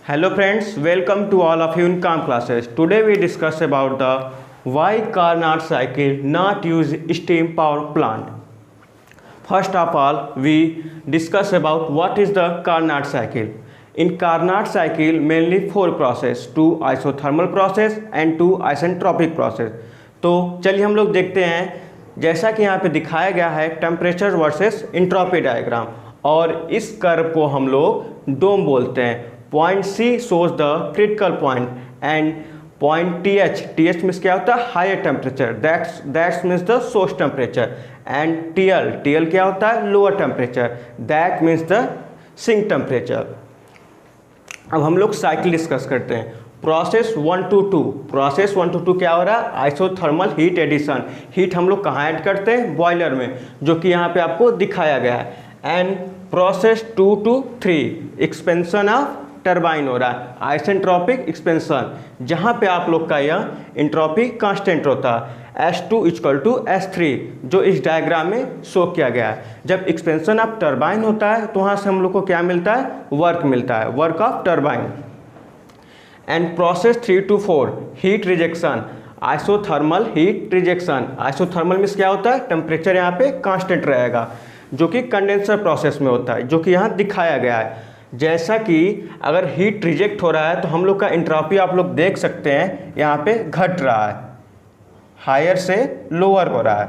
Hello friends, welcome to all of you in CALM classes. Today we discuss about the why Carnot cycle not use steam power plant. First of all, we discuss about what is the Carnot cycle. In Carnot cycle, mainly four process, two isothermal process and two isentropic process. तो चलिए हम लोग देखते हैं, जैसा कि यहाँ पे दिखाया गया है टेम्परेचर वर्सेस इंट्रोपी डायग्राम, और इस कर्व को हम लोग डोम बोलते हैं. Point C shows the critical point and point T H means क्या होता है higher temperature, that's means the source temperature, and T L क्या होता है lower temperature, that means the sink temperature. अब हम लोग साइकिल डिस्कस करते हैं. प्रोसेस 1 to 2 क्या हो रहा है आइसोथर्मल हीट एडिशन. हीट हम लोग कहाँ ऐड करते हैं बॉयलर में, जो कि यहाँ पे आपको दिखाया गया है. And process 2 to 3 expansion of turbine हो रहा है, आइसेंट्रोपिक एक्सपेंशन, जहाँ पे आप लोग का यह इंट्रोपी कांस्टेंट होता है S2 = S3, जो इस डायग्राम में शो किया गया है. जब एक्सपेंशन ऑफ टरबाइन होता है तो वहाँ से हम लोग को क्या मिलता है वर्क मिलता है, work of turbine. And process 3 to 4 heat rejection, isothermal heat rejection. Isothermal means क्या होता है टेम्परेचर यहाँ पे कांस्टेंट रहेगा, जो कि कंडेंसर प्रोसेस में होता है, जो कि यहाँ दिखाया गया है. जैसा कि अगर हीट रिजेक्ट हो रहा है तो हम लोग का इंट्रोपी आप लोग देख सकते हैं यहाँ पे घट रहा है, हायर से लोअर हो रहा है.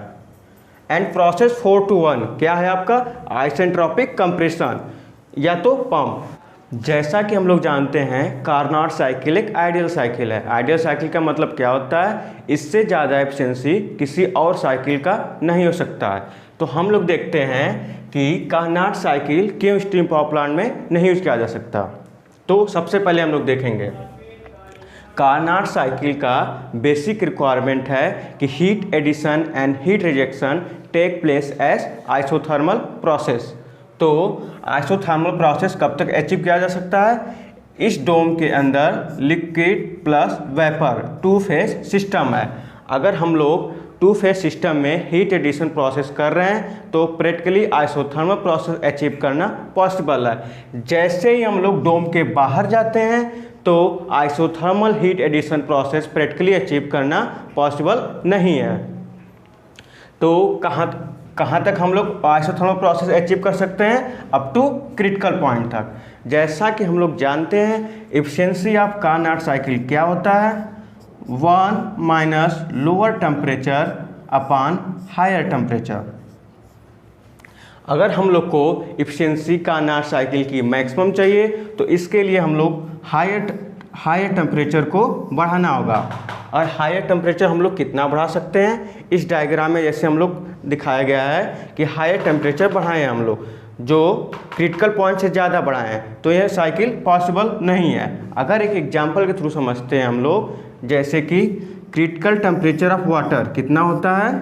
एंड प्रोसेस 4 to 1 क्या है आपका आइसेंट्रोपिक कंप्रेशन या तो पंप. जैसा कि हम लोग जानते हैं कार्नोट साइकिल एक आइडियल साइकिल है. आइडियल साइकिल का मतलब क्या होता है, इससे ज़्यादा एफिशिएंसी किसी और साइकिल का नहीं हो सकता है. तो हम लोग देखते हैं कि कार्नोट साइकिल क्यों स्टीम पावर प्लांट में नहीं यूज किया जा सकता. तो सबसे पहले हम लोग देखेंगे कार्नोट साइकिल का बेसिक रिक्वायरमेंट है कि heat addition and heat rejection take place as isothermal process. तो आइसोथर्मल प्रोसेस कब तक अचीव किया जा सकता है, इस डोम के अंदर liquid plus vapour two phase system है. अगर हम लोग टू फेज सिस्टम में हीट एडिशन प्रोसेस कर रहे हैं तो प्रैक्टिकली आइसोथर्मल प्रोसेस अचीव करना पॉसिबल है. जैसे ही हम लोग डोम के बाहर जाते हैं तो isothermal heat addition process practically achieve करना पॉसिबल नहीं है. तो कहाँ तक हम लोग आइसोथर्मल प्रोसेस अचीव कर सकते हैं, अप टू क्रिटिकल पॉइंट तक. जैसा कि हम लोग जानते हैं एफिशिएंसी ऑफ कार्नोट साइकिल क्या होता है 1 - lower temperature upon higher temperature. अगर हम लोग को एफिशिएंसी कार्नोट साइकिल की मैक्सिमम चाहिए तो इसके लिए हम लोग हायर टेम्परेचर को बढ़ाना होगा. और हायर टेम्परेचर हम लोग कितना बढ़ा सकते हैं, इस डायग्राम में जैसे हम लोग दिखाया गया है कि हायर टेम्परेचर बढ़ाएं हम लोग, जो क्रिटिकल पॉइंट से ज़्यादा बढ़ाएं, तो यह साइकिल पॉसिबल नहीं है. अगर एक एग्जांपल के थ्रू समझते हैं हम लोग, जैसे कि क्रिटिकल टेम्परेचर ऑफ वाटर कितना होता है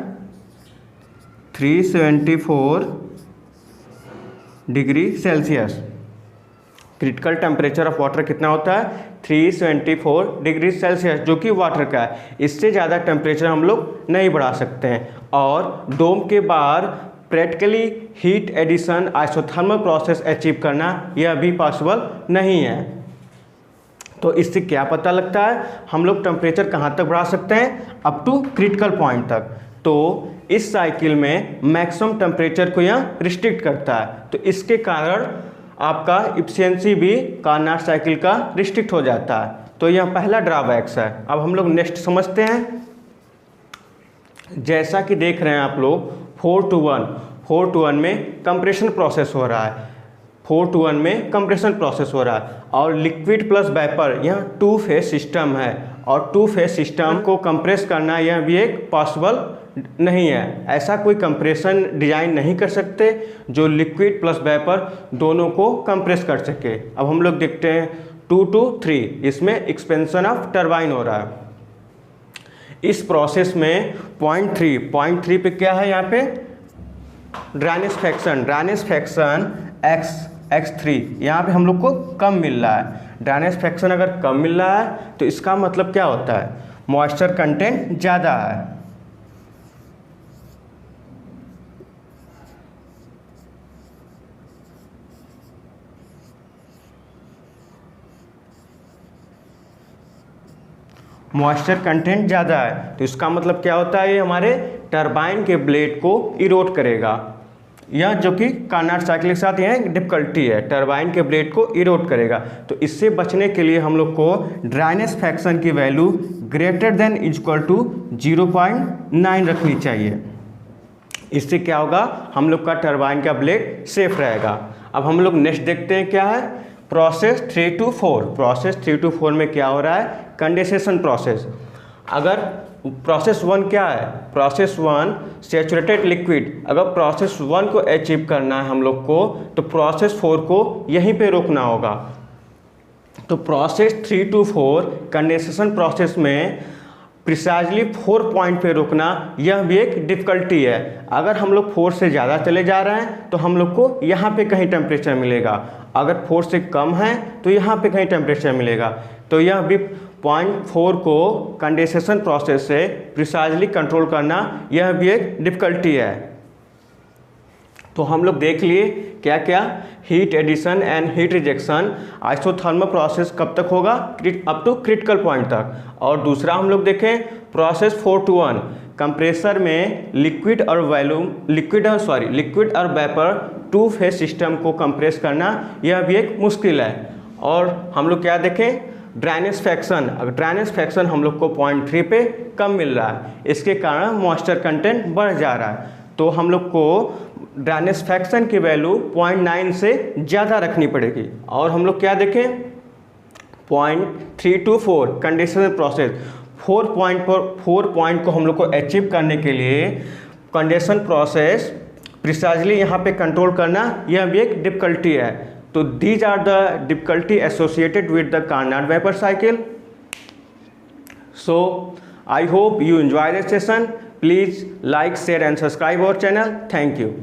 374 degree Celsius. Critical temperature of water कितना होता है 374 डिग्री सेल्सियस, जो कि वाटर का है. इससे ज़्यादा टेम्परेचर हम लोग नहीं बढ़ा सकते हैं. और डोम के बाहर practically heat addition isothermal process achieve करना यह भी पॉसिबल नहीं है. तो इससे क्या पता लगता है हम लोग टेम्परेचर कहाँ तक बढ़ा सकते हैं, अप टू क्रिटिकल पॉइंट तक. तो इस साइकिल में मैक्सिमम टेम्परेचर को यह रिस्ट्रिक्ट करता है. तो इसके कारण आपका एफिशिएंसी भी कार्नोट साइकिल का रिस्ट्रिक्ट हो जाता है. तो यह पहला ड्रॉबैक्स है. अब हम लोग नेक्स्ट समझते हैं. जैसा कि देख रहे हैं आप लोग 4 to 1 में कंप्रेशन प्रोसेस हो रहा है. 4 to 1 में कंप्रेशन प्रोसेस हो रहा है और लिक्विड प्लस वेपर यह टू फेज सिस्टम है. और टू फेज सिस्टम को कंप्रेस करना यह भी एक पॉसिबल नहीं है. ऐसा कोई कंप्रेशन डिजाइन नहीं कर सकते जो लिक्विड प्लस वेपर दोनों को कंप्रेस कर सके. अब हम लोग देखते हैं 2 to 3, इसमें एक्सपेंशन ऑफ टरबाइन हो रहा है. इस प्रोसेस में पॉइंट थ्री पे क्या है यहाँ पे ड्राइनेज फ्रैक्शन x3 यहाँ पे हम लोग को कम मिल रहा है. ड्राइनेज फ्रैक्शन अगर कम मिल रहा है तो इसका मतलब क्या होता है मॉइस्चर कंटेंट ज़्यादा है. मॉइस्चर कंटेंट ज़्यादा है, तो इसका मतलब क्या होता है, ये हमारे टरबाइन के ब्लेड को इरोड करेगा। यह जो कि कार्नाट साइकिल के साथ यह डिफिकल्टी है, टरबाइन के ब्लेड को इरोड करेगा। तो इससे बचने के लिए हम लोग को ड्राइनेस फ्रैक्शन की value greater than equal to 0.9 रखनी चाहिए। इससे क्या होगा, हम लोग का टरबाइन का ब्लेड सेफ रहेगा। अब हम लोग नेक्स्ट देखते हैं क्या है, प्रोसेस 3 to 4। प्रोसेस 3 to 4 में क्या हो रहा है, कंडेंसेशन प्रोसेस। अगर प्रोसेस 1 क्या है, प्रोसेस 1 सैचुरेटेड लिक्विड, अगर प्रोसेस 1 को अचीव करना है हम लोग को, तो प्रोसेस 4 को यहीं पे रोकना होगा। तो प्रोसेस 3 to 4 कंडेंसेशन प्रोसेस में प्रिसाइजली 4 पॉइंट पे रोकना, यह भी एक डिफ़िकल्टी है। अगर हम लोग 4 से ज़्यादा चले जा रहे हैं तो हम लोग को यहाँ पे कहीं टेम्परेचर मिलेगा, अगर 4 से कम है तो यहाँ पे कहीं टेम्परेचर मिलेगा। तो यह भी पॉइंट 4 को कंडेंसेशन प्रोसेस से प्रिसाइजली कंट्रोल करना, यह भी एक डिफ़िकल्टी है। तो हम लोग देख लिए क्या क्या, heat addition and heat rejection. Isothermal process कब तक होगा, अप टू क्रिटिकल पॉइंट तक। और दूसरा हम लोग देखें प्रोसेस 4 to 1, कंप्रेसर में लिक्विड और वेपर 2 फेज सिस्टम को कंप्रेस करना, यह भी एक मुश्किल है। और हम लोग क्या देखें, ड्राइनेस फ्रैक्शन। अगर ड्राइनेस फ्रैक्शन हम लोग को 0.3 पे कम मिल रहा है, इसके कारण मॉइस्चर कंटेंट बढ़ जा रहा है, तो हम लोग को ड्राइनेस फ्रैक्शन की वैल्यू 0.9 से ज़्यादा रखनी पड़ेगी। और हम लोग क्या देखें, 0.3 to 4 कंडेंसेशन प्रोसेस, 4 पॉइंट को हम लोग को अचीव करने के लिए कंडेंसेशन प्रोसेस प्रिसाइजली यहाँ पे कंट्रोल करना, यह भी एक डिफ़िकल्टी है। तो these are the difficulty associated with the Carnot vapour cycle. So I hope you enjoy this session. Please like, share and subscribe our channel. Thank you.